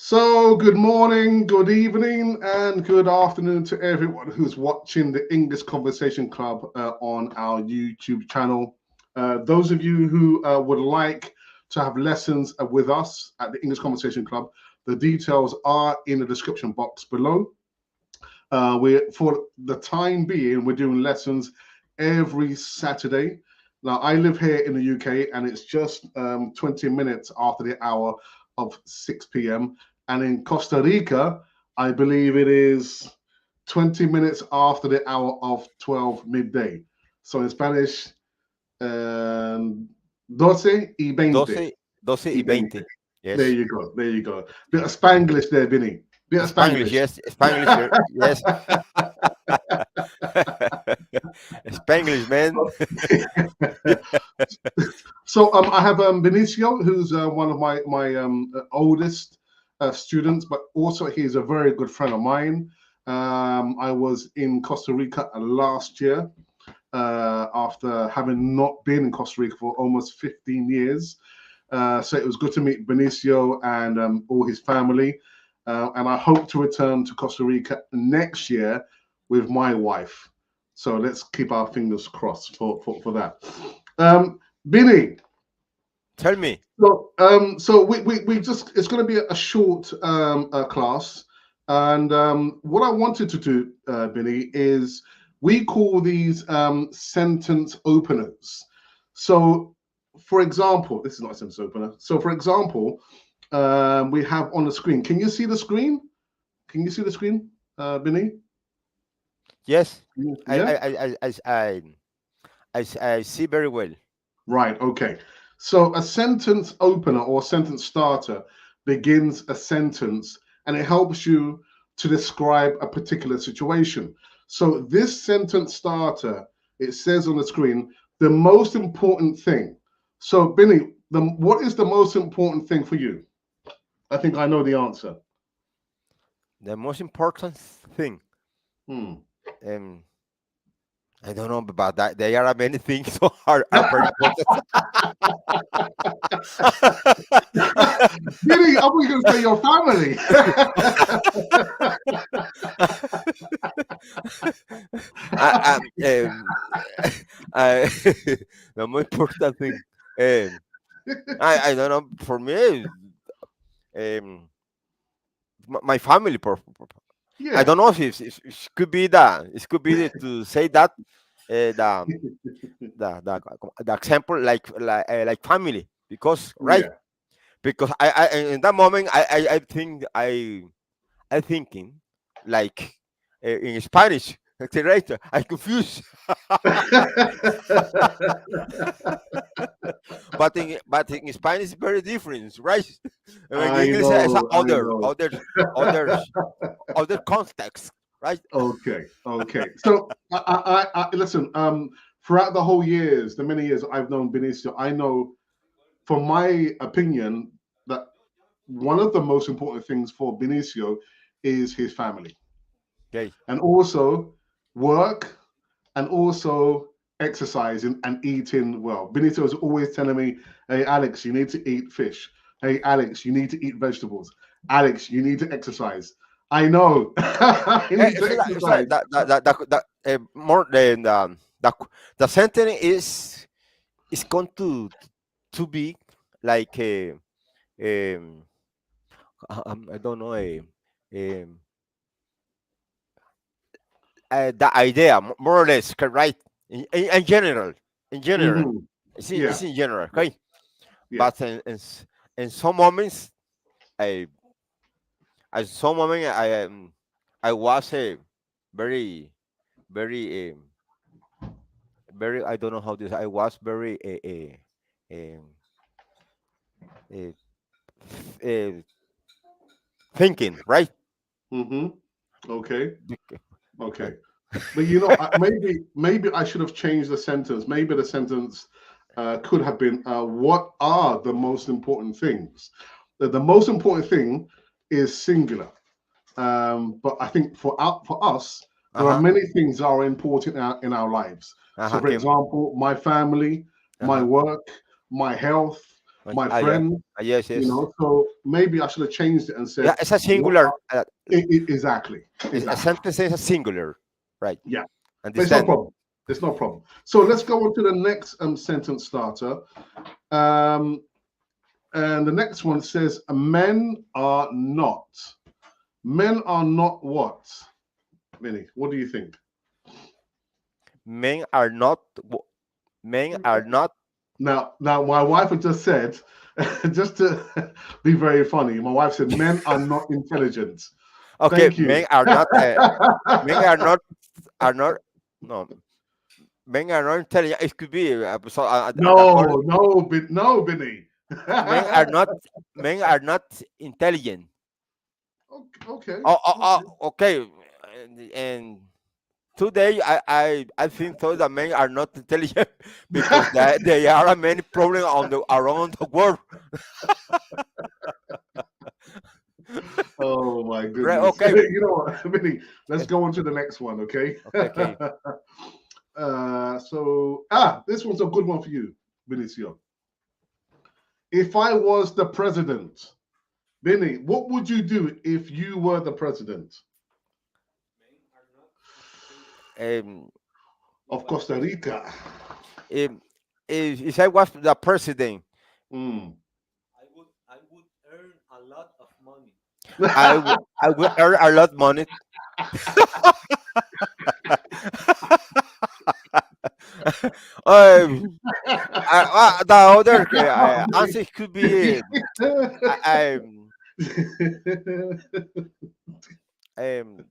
So, good morning, good evening, and good afternoon to everyone who's watching the English Conversation Club on our YouTube channel. Those of you who would like to have lessons with us at the English Conversation Club, the details are in the description box below. For the time being, we're doing lessons every Saturday. Now, I live here in the UK, and it's just 20 minutes after the hour of 6 p.m. And in Costa Rica, I believe it is 20 minutes after the hour of 12 midday. So in Spanish, 12 y 20. 12, 12 Y y 20. 20. There Yes. you go. There you go. Bit of Spanglish there, Vinny. Bit of Spanglish, Spanglish. yes. Spanglish, yes. Spanglish, man. So I have Benicio, who's one of my oldest students, but also he's a very good friend of mine. I was in Costa Rica last year after having not been in Costa Rica for almost 15 years. So it was good to meet Benicio and all his family. And I hope to return to Costa Rica next year with my wife. So let's keep our fingers crossed for that. Binny, Tell me. so we just it's going to be a short class, and what I wanted to do, Binny, is we call these sentence openers. So, for example, this is not a sentence opener. So, for example, we have on the screen. Can you see the screen? Can you see the screen, Binny? Yes. I Yeah. I I I I I see very well. Right, okay. So a sentence opener or sentence starter begins a sentence and it helps you to describe a particular situation. So this sentence starter, it says on the screen, the most important thing. So Binny, what is the most important thing for you? I think I know the answer. The most important thing. Hmm. Um, I don't know about that. There are many things so are very important. Binny, I was going to say your family. I, I, the most important thing. Um, I don't know. For me, um, my family. I Yeah. don't know if it could be that. It could be to say that the example like family because right Yeah. because I in that moment I think I thinking like in Spanish. Right, I confused, but in Spanish is very different, right? In I English, it's a know, I know. other other context, right? Okay, okay. So I listen. Throughout the whole years, the many years I've known Benicio, I know, from my opinion, that one of the most important things for Benicio is his family, Okay. and also work, and also exercising and eating well. Benicio is always telling me, "Hey, Alex, you need to eat fish. Hey, Alex, you need to eat vegetables. Alex, you need to exercise." I know. I need to It's like exercise. more than the sentence is going to be like um, I don't know the idea more or less right in general Hmm. it's Yeah, in general okay yeah. but in some moments I at some moment I was very very very I don't know how this I was very um, uh, uh, thinking right. Hmm. Okay, Bec- okay. okay. But maybe I should have changed the sentence. Maybe the sentence could have been, "What are the most important things?" The most important thing is singular. But I think for us, there are Uh-huh. many things that are important in our lives. So, Uh-huh. for Okay. example, my family, my Uh-huh. work, my health, my Yeah. friend, Yes, you yes. know. So maybe I should have changed it and Yeah, said, it's a what singular. exactly, A exactly. sentence is a singular, right? Yeah, but it's no Understand? problem. It's no problem. So let's go on to the next sentence starter. Um, and the next one says, men are not. Men are not what? Minnie, what do you think? Men are not. Men are not. Now, my wife had just said, just to be very funny, my wife said, men are not intelligent. Okay, Thank you. men are not. Men are not. Are not. No, men are not intelligent. It could be. So, No, no, no, Benny. men are not. Men are not intelligent. Okay, okay. Okay. And today, I think so that men are not intelligent because there are many problems on the around the world. Oh my Right? goodness. Okay. You know what, Benny, let's go on to the next one, okay? Okay. Okay. This one's a good one for you, Benicio. If I was the president, Benny, what would you do if you were the president Um, of Costa Rica? if, if I was the president, Mm. I would earn a lot of money. The other answer could be I, um,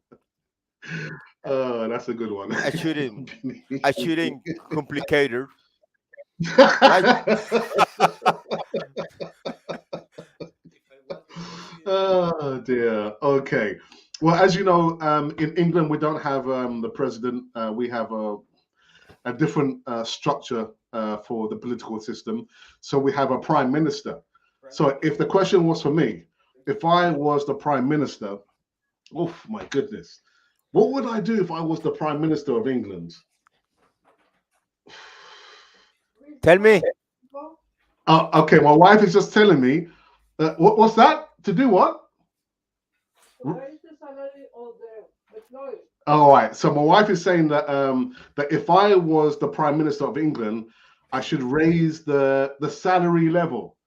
Oh, that's a good one. I shouldn't I shouldn't complicate it, right? Oh dear. Okay. Well, as you know, in England we don't have the president. We have a different structure for the political system. So we have a prime minister. So if the question was for me, if I was the prime minister, oh my goodness, what would I do if I was the prime minister of England? Tell me. Okay, my wife is just telling me. What's that? To do what? All right. So my wife is saying that if I was the prime minister of England, I should raise the salary level,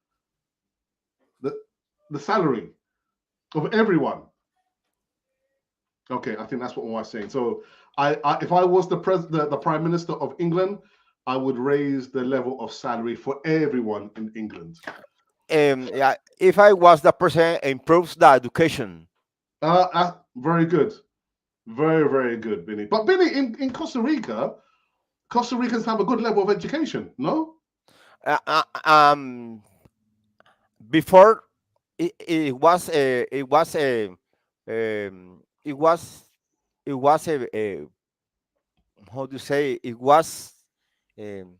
the salary of everyone. Okay, I think that's what my wife's saying. So if I was the prime minister of England, I would raise the level of salary for everyone in England. Yeah, if I was the president, improves the education. Very good. Very, very good, Benny. But Benny, in Costa Rica, Costa Ricans have a good level of education, no? Uh, uh, um, Before it was a it was a how do you say um,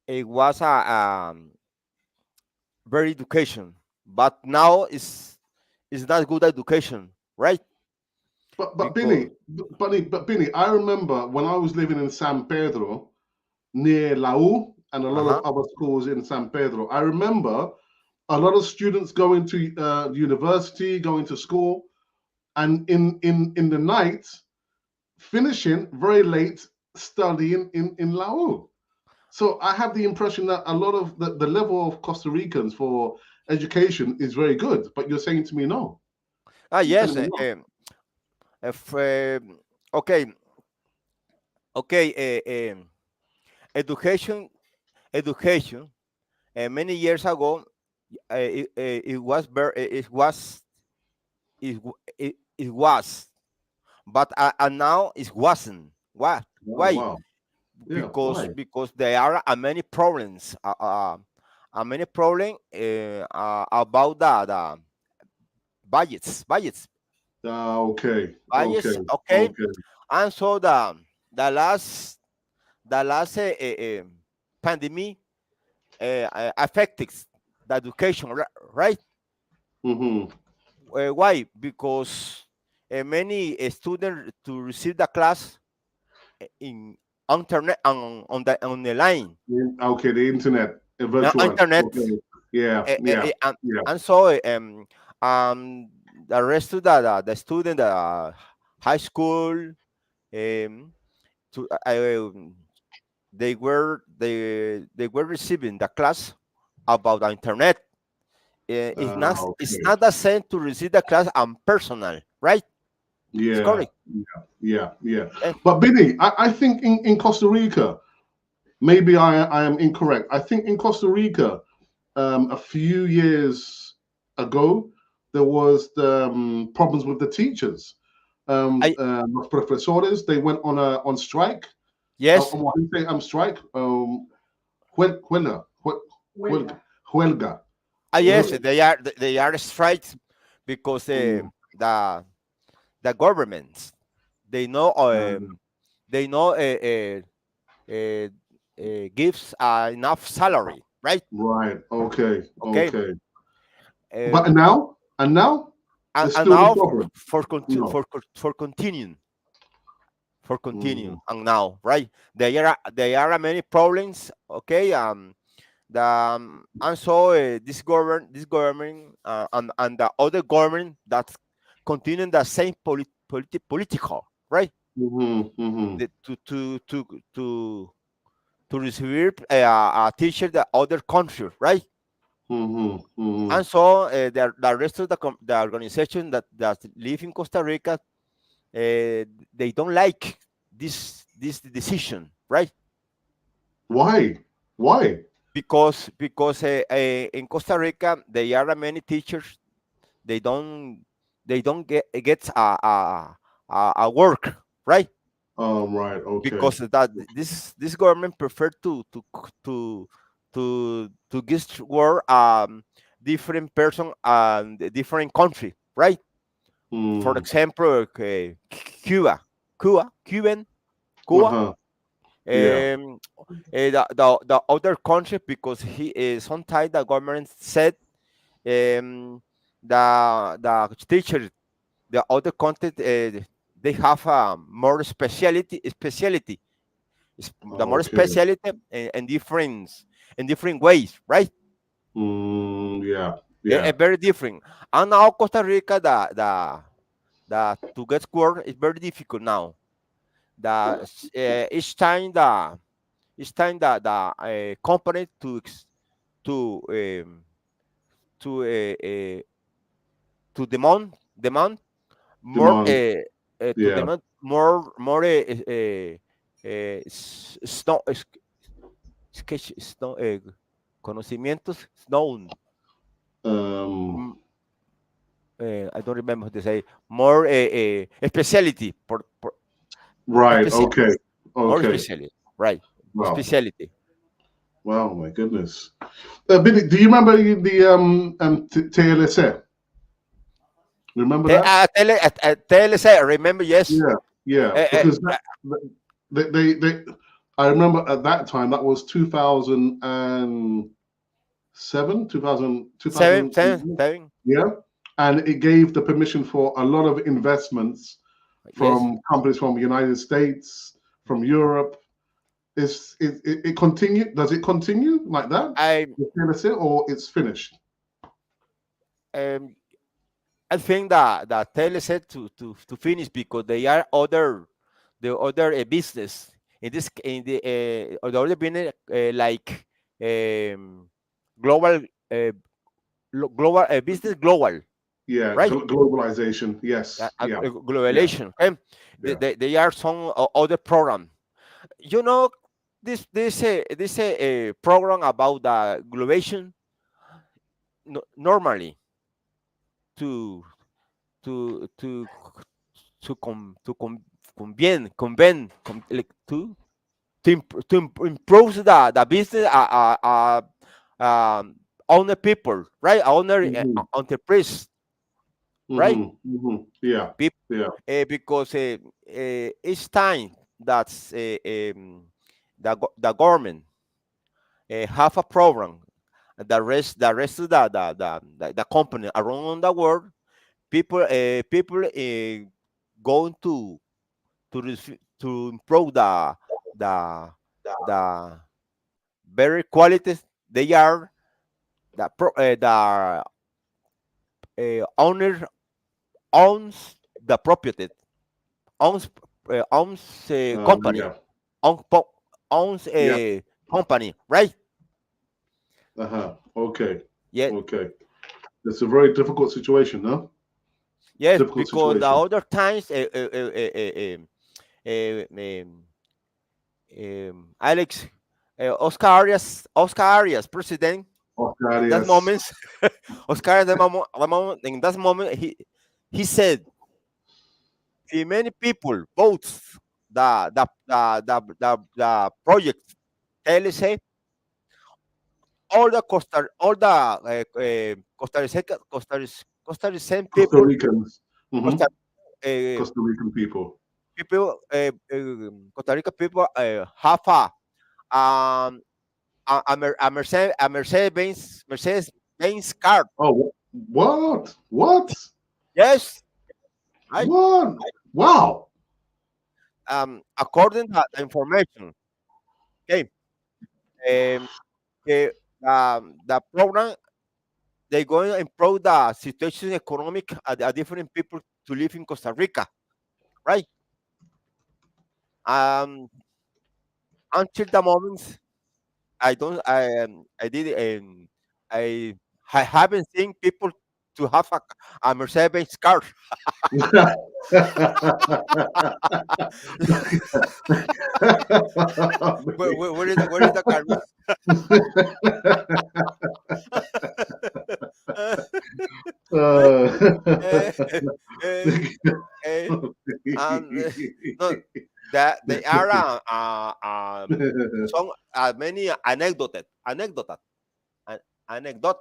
it was a very education, but now it's not good education, right? But Because Benny, I remember when I was living in San Pedro near La U and a lot of uh-huh. other schools in San Pedro. I remember a lot of students going to university, going to school, and in the night finishing very late studying in La U. So I have the impression that a lot of the level of Costa Ricans for education is very good. But you're saying to me no. You're Yes, telling me no. if, okay, okay, education, education. Many years ago, it was very, it was, but now it wasn't. Why? Oh Why? wow. Yeah. Because Why? there are many problems. Many problem about the budgets. Okay. Okay. Budgets. Okay, Okay. and so the last the last pandemic affected the education, right? Mm-hmm. Why? Because many students to receive the class in internet on the line. Okay. The internet. Virtual. internet. Okay. Yeah, eh, eh, yeah, eh, and, yeah. and so um, the rest of the student, high school, to they were receiving the class about the internet. It's Okay. not the same to receive the class and personal, right? It's Yeah, correct. yeah, yeah. Eh, But Billy, I think in Costa Rica, maybe I am incorrect. I think in Costa Rica, a few years ago, there was the problems with the teachers. I Los profesores, they went on strike. Yes. What do you say? Strike. Huelga. Huelga. Huelga. Yes, they are strikes because the the governments, they know they know gives enough salary, right? Right. Okay. Okay. Okay. But um, now, and now, and, there's and still the now problem. No. for continuing, Mm, and now, right, there are many problems. Okay. And so this government, and the other government that's continuing the same political, right? mhm, mhm, The, to to receive a teacher the other country, right? mhm, And mhm. so the rest of the organization that live in Costa Rica, they don't like this decision, right? Why? Why? Because in Costa Rica there are many teachers, they don't get a work, right? Right. Okay. Because that this government prefer to give work different person and different country, right? For Mm. example, Cuba, Cuban, Cuba, Uh-huh. Yeah. um, the other country, because he is sometimes the government said, um, the teacher, the other content, they have speciality, the more Okay. speciality in different ways, right? Yeah. Yeah. Very different. And now Costa Rica, the to get work is very difficult now. Each time the company to um, to uh, uh, to demand more, Demand. to Yeah. demand more snow, sketch snow, conocimientos known. Um. mm, I don't remember how to say, more speciality, por Right. especial, Okay. more Okay. speciality, right? Wow. Speciality. Wow. My goodness. Billy, do you remember the TLSA? Remember that? TLC, remember? Yes. Yeah. Yeah. uh, uh, Because uh, they I remember at that time that was 2007, 2000, seven, 2000. ten, seven. Yeah. And it gave the permission for a lot of investments Yes. from companies from the United States, from Europe. It continue? Does it continue like that? I The TLC, or it's finished? um, I think that TLC to finish, because they are the other business in this in the other business, like um, global, uh, global, business global, Yeah. right? Globalization. Yes. Yeah. Yeah. Globalization. Okay? Yeah. They are some other program. You know, this program about the globalization, normally to to to like, to improve the business, owner people, right? Owner, Hmm. enterprise, right? Hmm. Hmm. Yeah. Yeah. Because each time that's the government have a program, the rest of the company around the world, people going to improve the the very quality, they are the owner owns the property, owns a company, Yeah. owns Yeah. a company, right? Okay. Yeah, Okay. It's a very difficult situation, no? yes, Difficult because the situation. other times, Alex, Oscar Arias, president, Oh, God, in that yes. moment, Oscar, in that moment, he said, if many people votes the project TLC, all the Costa Rican Costa people, Ricans. Costa Hmm. uh, Costa Rican people. Costa Rica people have a Mercedes Benz car. Oh, what? What? Yes, right. What? Wow. According to the information, okay, um, the program they going to improve the situation economic at different people to live in Costa Rica, right? Um, until the moment, I don't, I did, I, I haven't seen people to have a Mercedes car. Where is the car? Eh, eh, eh, and no, that they are some many an- anecdote,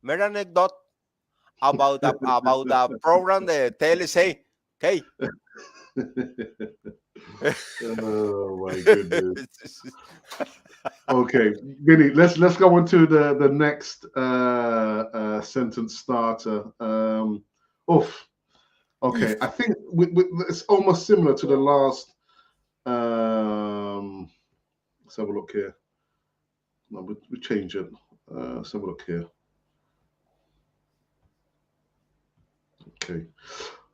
mere anecdote about the program the TLC. Okay. Oh my goodness. Okay, Vinny, let's go on to the next sentence starter. Oof. Okay, I think it's almost similar to the last. Um, let's have a look here. No, we change it. Let's have a look here. Okay.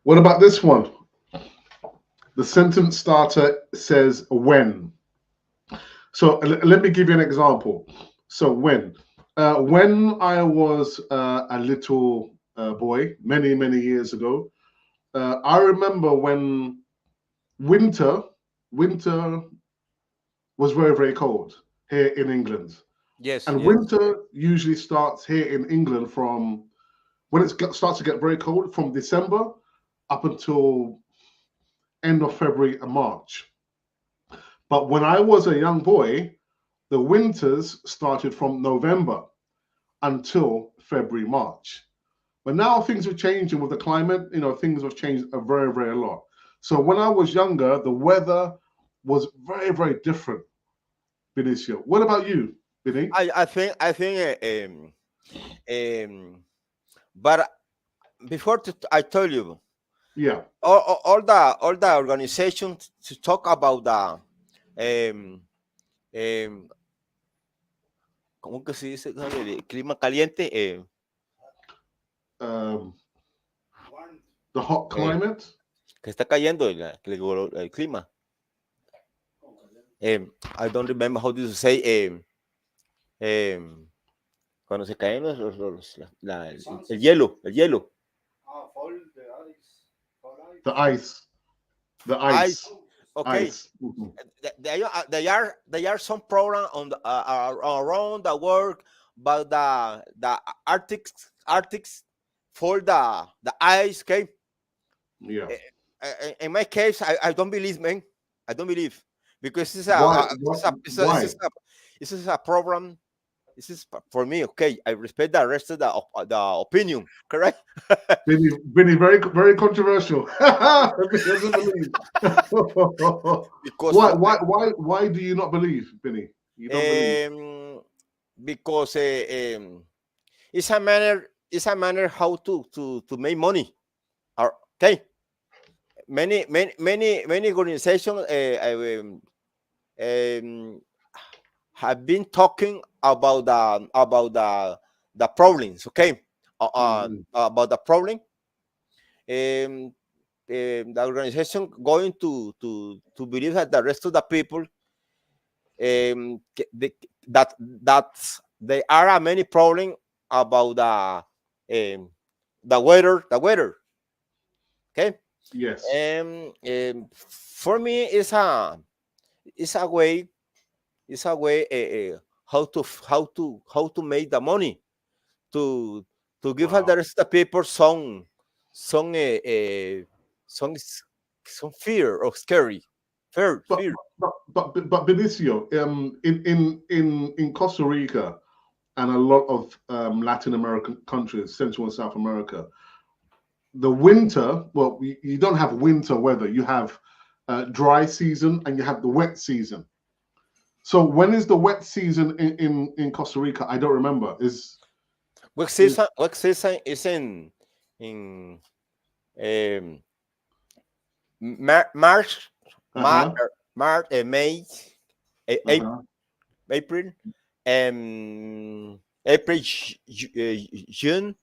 What about this one? The sentence starter says when. So let me give you an example. So when I was a little boy, many years ago, I remember when winter winter was very cold here in England, Yes, and yes. winter usually starts here in England from when starts to get very cold from December up until end of February and March. But when I was a young boy, the winters started from November until February, March. But now things have changed, and with the climate, things have changed a very lot. So when I was younger, the weather was very different, Benicio. What about you, Benny? I think but before I tell you Yeah. all the organizations to talk about the ¿cómo que se dice? El clima caliente, Um, the hot eh, climate. que está cayendo el clima. I don't remember how to say cuando se caen el hielo. The ice. The I ice. okay. Ice. Mhm. There are some program on around the world, but the Arctic for the ice. Okay, Yeah. in my case, I don't believe, man. I don't believe because Why? What? Why? this is a program. This is for me. Okay, I respect the rest of the opinion. Correct. Vinny, very controversial. He doesn't believe. Because Why? for Why do you not believe, Vinny? You don't believe. because it's a manner how to make money. Okay, many organizations um, have been talking about the problems. Okay, about the problem. The organization going to believe that the rest of the people that there are many problems about the weather. Okay, Yes. for me, it's a way how to make the money to give Wow. the rest of the people some some some fear or scary But fear. but Benicio, in Costa Rica and a lot of Latin American countries, Central and South America, the winter, well, you don't have winter weather. You have dry season and you have the wet season. So when is the wet season in Costa Rica? I don't remember. What Is season is in um, March, uh-huh, March, May, uh-huh, April, April, June.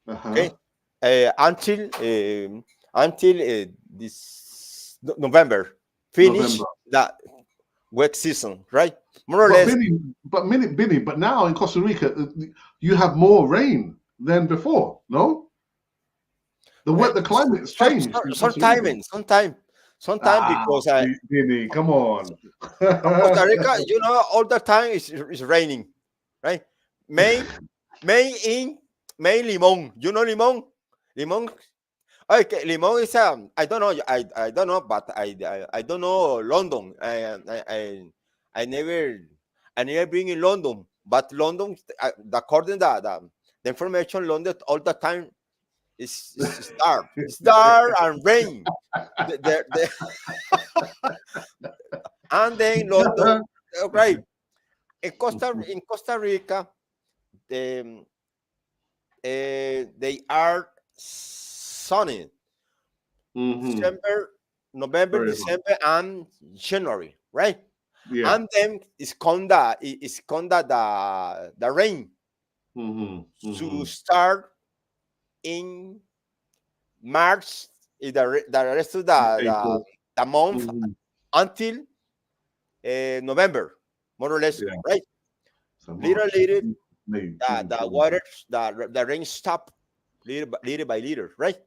uh-huh. Okay, until this November, finish November. the wet season, right? More or But less. Billy, but now in Costa Rica, you have more rain than before, no? The climate's changed in Costa Rica. Sometime because Billy, come on. Costa Rica, all the time is raining, right? May, in May, limon. You know limon? Limon. Okay, limon is I don't know. I don't know, but I don't know London. I never been in London, but London, according to the information, London all the time is dark. It's dark and rain. And then London, right? In Costa Rica, they are sunny. Mhm. December, November, Very hot. December, and January, right? Yeah. And then it's conda the rain Mhm. to Mhm. start in March, the rest of April. the month Mhm. until November, more or less, Yeah. right? So Little March, little, May, June, the July. water, the rain stop little by little, right?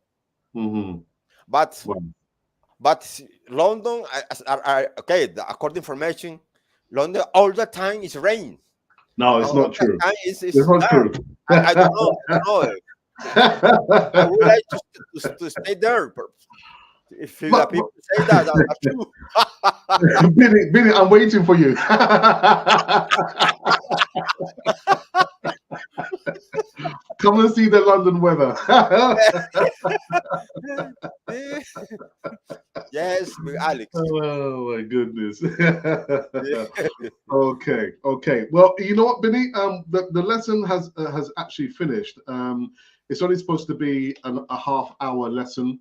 Mhm. But Well, London, okay, according information, London all the time is rain. no, it's All not the true. time It's is not dark. true. I don't know. I don't know. I would like to stay there. But if the but people say that's true. Billy, I'm waiting for you. Come and see the London weather. Yes, Alex. Oh my goodness. Okay. Well, you know what, Billy? The lesson has actually finished. It's only supposed to be a half-hour lesson,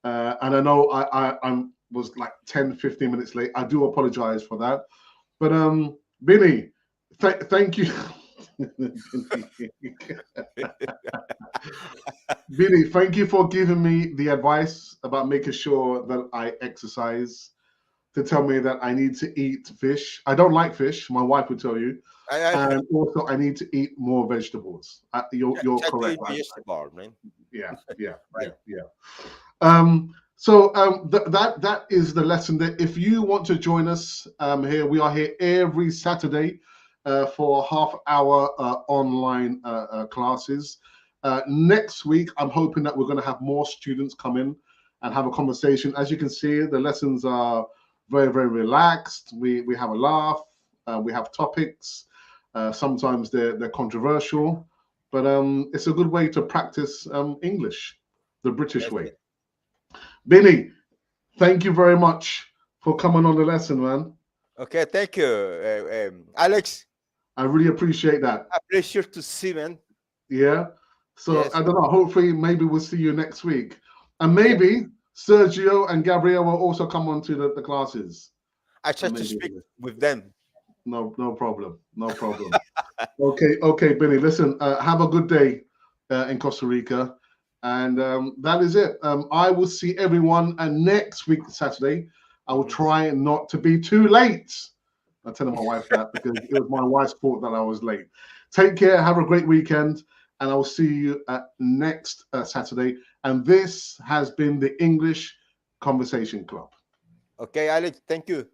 and I know I was like 10, 15 minutes late. I do apologize for that. But Billy, thank you. Billy, thank you for giving me the advice about making sure that I exercise. To tell me that I need to eat fish. I don't like fish. My wife would tell you, I and also I need to eat more vegetables. You're try to correct. eat vegetable, man. Yeah. Right. So that is the lesson. That if you want to join us here, we are here every Saturday for half-hour online classes. Next week, I'm hoping that we're going to have more students come in and have a conversation. As you can see, the lessons are very, very relaxed. We have a laugh. We have topics. Sometimes they're controversial, but it's a good way to practice English, the British That's way. it. Billy, thank you very much for coming on the lesson, man. Okay, thank you, Alex. I really appreciate that. A pleasure to see, man. Yeah. So Yes, I don't know. Hopefully, maybe we'll see you next week, and yes. maybe Sergio and Gabriel will also come on to the classes. I And try to maybe speak with them. no problem. No problem. Okay, Billy. Listen, have a good day in Costa Rica, and that is it. I will see everyone next week, Saturday. I will try not to be too late. I'm telling my wife that because it was my wife's fault that I was late. Take care. Have a great weekend, and I will see you next Saturday. And this has been the English Conversation Club. Okay, Alex, thank you.